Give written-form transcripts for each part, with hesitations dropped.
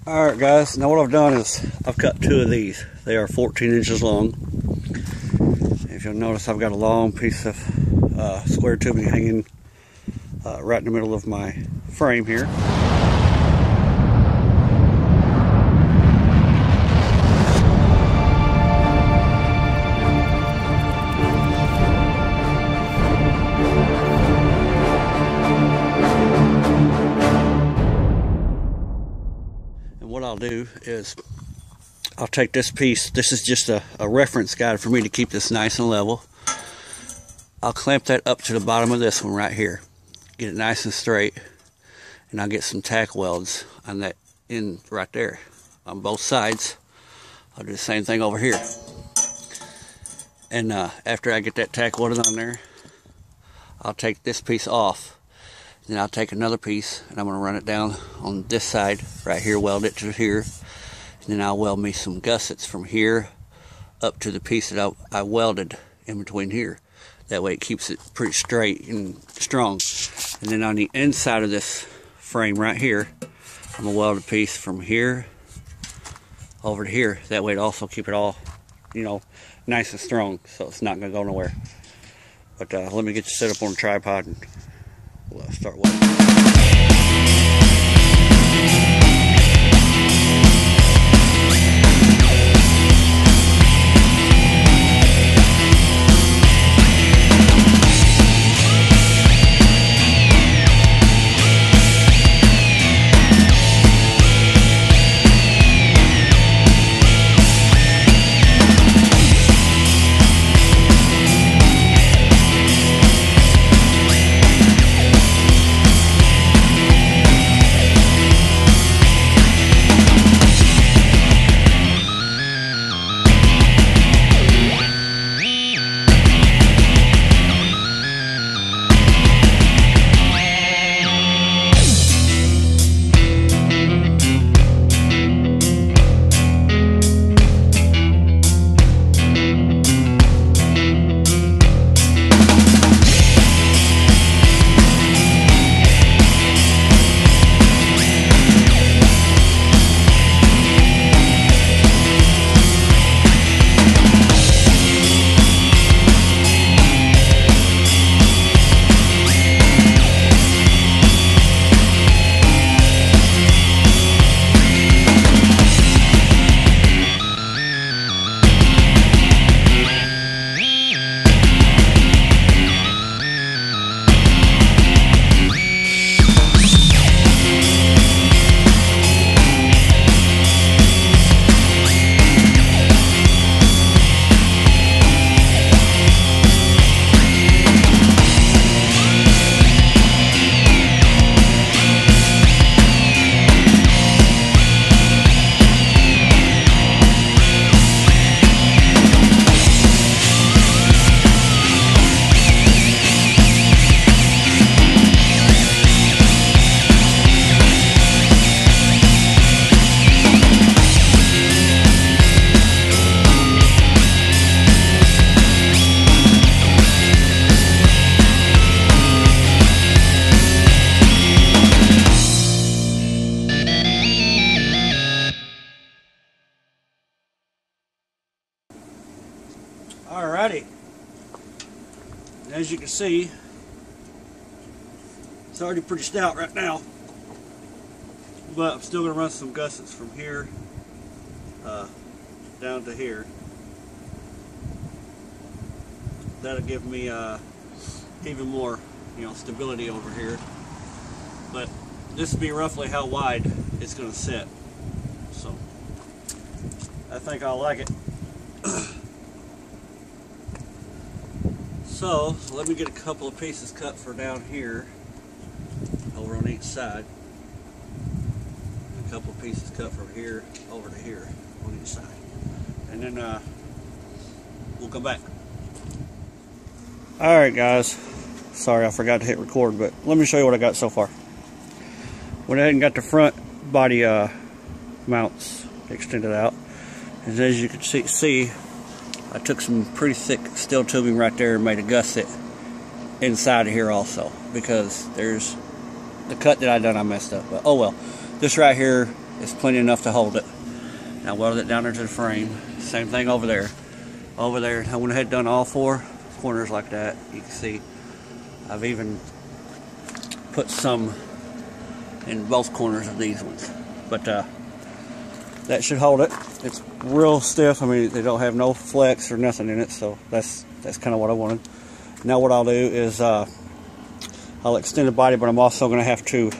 Alright guys, now what I've done is I've cut two of these. They are 14 inches long. If you'll notice, I've got a long piece of square tubing hanging right in the middle of my frame here. What I'll do is I'll take this piece. This is just a reference guide for me to keep this nice and level. I'll clamp that up to the bottom of this one right here, get it nice and straight, and I'll get some tack welds on that end right there on both sides. I'll do the same thing over here, and after I get that tack welded on there, I'll take this piece off. Then I'll take another piece and I'm going to run it down on this side right here, weld it to here, and then I'll weld me some gussets from here up to the piece that I welded in between here. That way it keeps it pretty straight and strong. And then on the inside of this frame right here, I'm going to weld a piece from here over to here. That way it also keep it all, you know, nice and strong, so it's not going to go nowhere. But let me get you set up on a tripod and we'll start welding. Alrighty, as you can see, it's already pretty stout right now, but I'm still going to run some gussets from here down to here. That'll give me even more, you know, stability over here. But this will be roughly how wide it's going to sit, so I think I'll like it. So let me get a couple of pieces cut for down here, over on each side. A couple of pieces cut from here over to here on each side. And then we'll come back. Alright guys, sorry I forgot to hit record, but let me show you what I got so far. Went ahead and got the front body mounts extended out. And as you can see, I took some pretty thick steel tubing right there and made a gusset inside of here also, because there's the cut that I done I messed up, but oh well. This right here it's plenty enough to hold it. Now weld it down there to the frame. Same thing over there. Over there, I went ahead and done all 4 corners like that. You can see I've even put some in both corners of these ones. But that should hold it. It's real stiff. I mean, they don't have no flex or nothing in it, so that's kind of what I wanted. Now what I'll do is I'll extend the body, but I'm also going to have to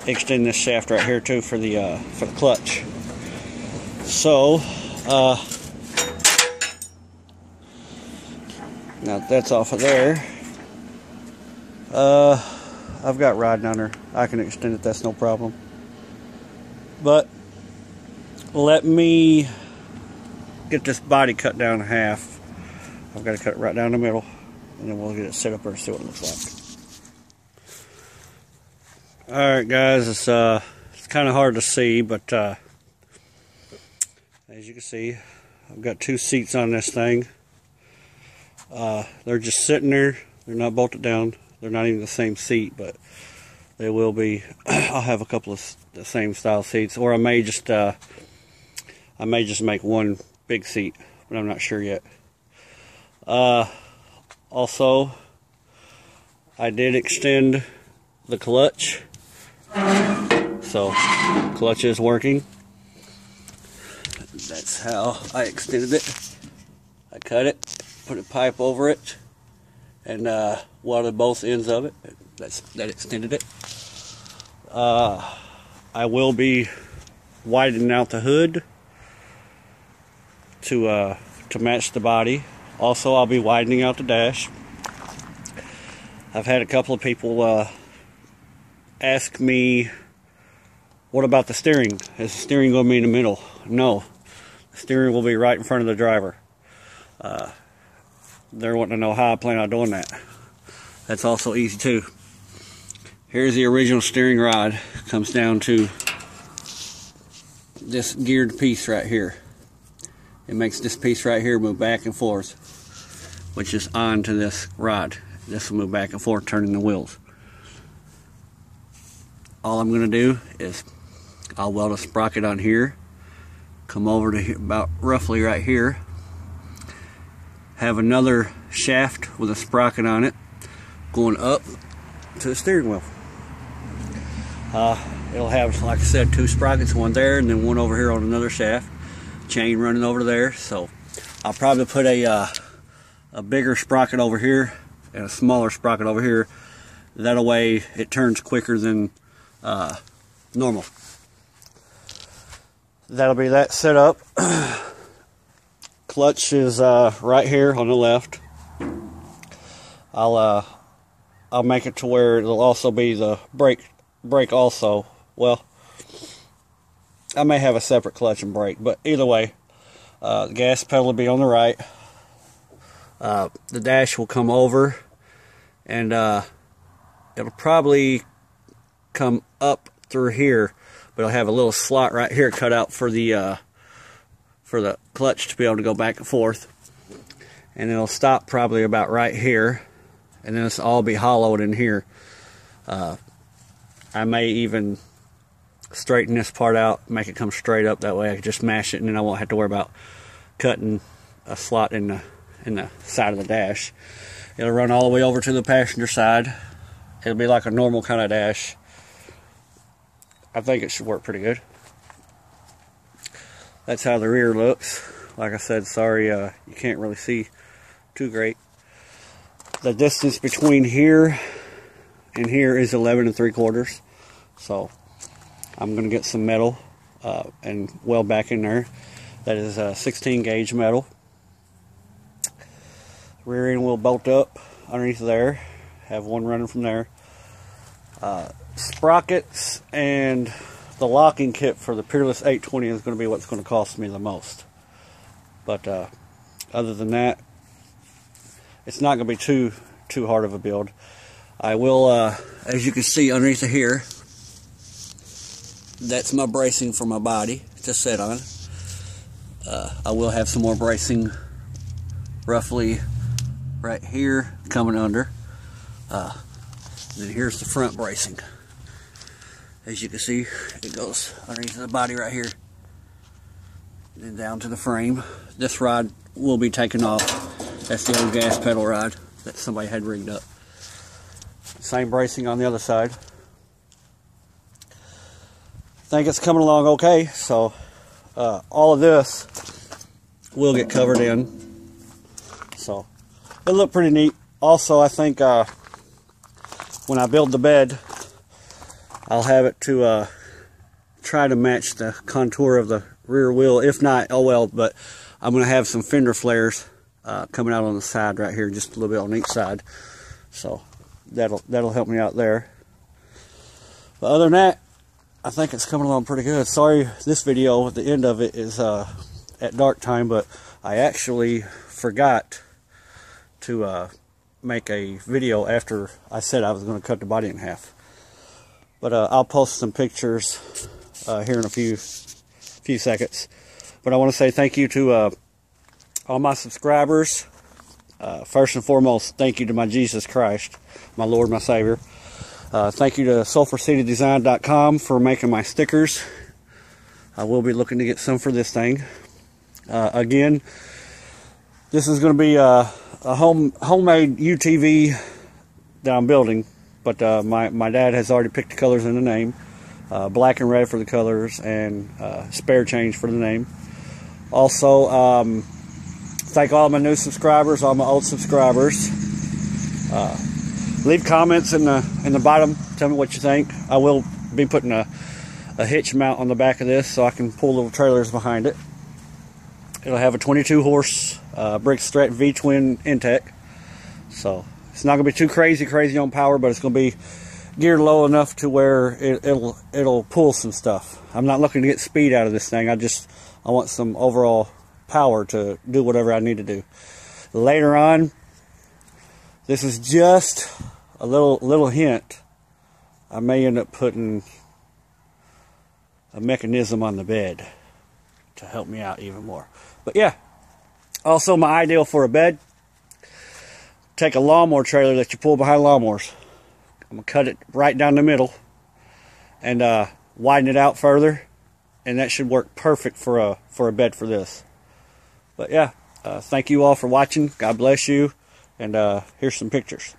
extend this shaft right here too for the clutch. So now that's off of there. I've got rod down there. I can extend it, that's no problem. But let me get this body cut down in half. I've got to cut it right down the middle, and then we'll get it set up there and see what it looks like. Alright guys, it's kind of hard to see, but as you can see, I've got 2 seats on this thing. They're just sitting there. They're not bolted down. They're not even the same seat, but they will be. I'll have a couple of the same style seats, or I may just make one big seat, but I'm not sure yet. Also, I did extend the clutch, so clutch is working. That's how I extended it. I cut it, put a pipe over it, and welded both ends of it. That extended it. I will be widening out the hood to match the body. Also, I'll be widening out the dash. I've had a couple of people ask me, what about the steering? Is the steering going to be in the middle? No. The steering will be right in front of the driver. They're wanting to know how I plan on doing that. That's also easy too. Here's the original steering rod. Comes down to this geared piece right here. It makes this piece right here move back and forth, which is on to this rod. This will move back and forth, turning the wheels. All I'm going to do is I'll weld a sprocket on here, come over to here, about roughly right here, have another shaft with a sprocket on it going up to the steering wheel. It'll have, like I said, 2 sprockets, one there and then one over here on another shaft, chain running over there. So I'll probably put a bigger sprocket over here and a smaller sprocket over here. That way it turns quicker than normal. That'll be that set up. Clutch is right here on the left. I'll make it to where it'll also be the brake also. Well, I may have a separate clutch and brake, but either way, the gas pedal will be on the right. The dash will come over, and it'll probably come up through here, but it'll have a little slot right here cut out for the clutch to be able to go back and forth, and it'll stop probably about right here, and then it's all be hollowed in here. I may even straighten this part out, make it come straight up, that way I can just mash it and then I won't have to worry about cutting a slot in the side of the dash. It'll run all the way over to the passenger side. It'll be like a normal kind of dash. I think it should work pretty good. That's how the rear looks. Like I said, sorry you can't really see too great. The distance between here and here is 11 3/4. So I'm going to get some metal and weld back in there. That is 16 gauge metal. Rear end will bolt up underneath there. Have one running from there. Sprockets and the locking kit for the Peerless 820 is going to be what's going to cost me the most. But other than that, it's not going to be too hard of a build. I will, as you can see underneath of here, that's my bracing for my body to sit on. I will have some more bracing roughly right here coming under. Then here's the front bracing. As you can see, it goes underneath the body right here, and then down to the frame. This rod will be taken off. That's the old gas pedal rod that somebody had rigged up. Same bracing on the other side. I think it's coming along okay. So all of this will get covered in. So it'll look pretty neat. Also, I think when I build the bed, I'll have it to try to match the contour of the rear wheel. If not, oh well, but I'm going to have some fender flares coming out on the side right here, just a little bit on each side. So that'll help me out there. But other than that, I think it's coming along pretty good. Sorry, this video at the end of it is at dark time, but I actually forgot to make a video after I said I was going to cut the body in half. But I'll post some pictures here in a few seconds. But I want to say thank you to all my subscribers. First and foremost, thank you to my Jesus Christ, my Lord, my Savior. Thank you to sulfurcitydesign.com for making my stickers. I will be looking to get some for this thing. Again, this is going to be a homemade UTV that I'm building, but my dad has already picked the colors in the name. Black and red for the colors, and spare change for the name. Also, thank all my new subscribers, all my old subscribers. Leave comments in the bottom. Tell me what you think. I will be putting a hitch mount on the back of this so I can pull little trailers behind it. It'll have a 22 horse Briggs Strat V-twin intake. So it's not going to be too crazy on power, but it's going to be geared low enough to where it'll pull some stuff. I'm not looking to get speed out of this thing. I want some overall power to do whatever I need to do. Later on, this is just a little hint. I may end up putting a mechanism on the bed to help me out even more. But yeah, also my ideal for a bed, take a lawnmower trailer that you pull behind lawnmowers. I'm going to cut it right down the middle and widen it out further, and that should work perfect for a bed for this. But yeah, thank you all for watching. God bless you, and here's some pictures.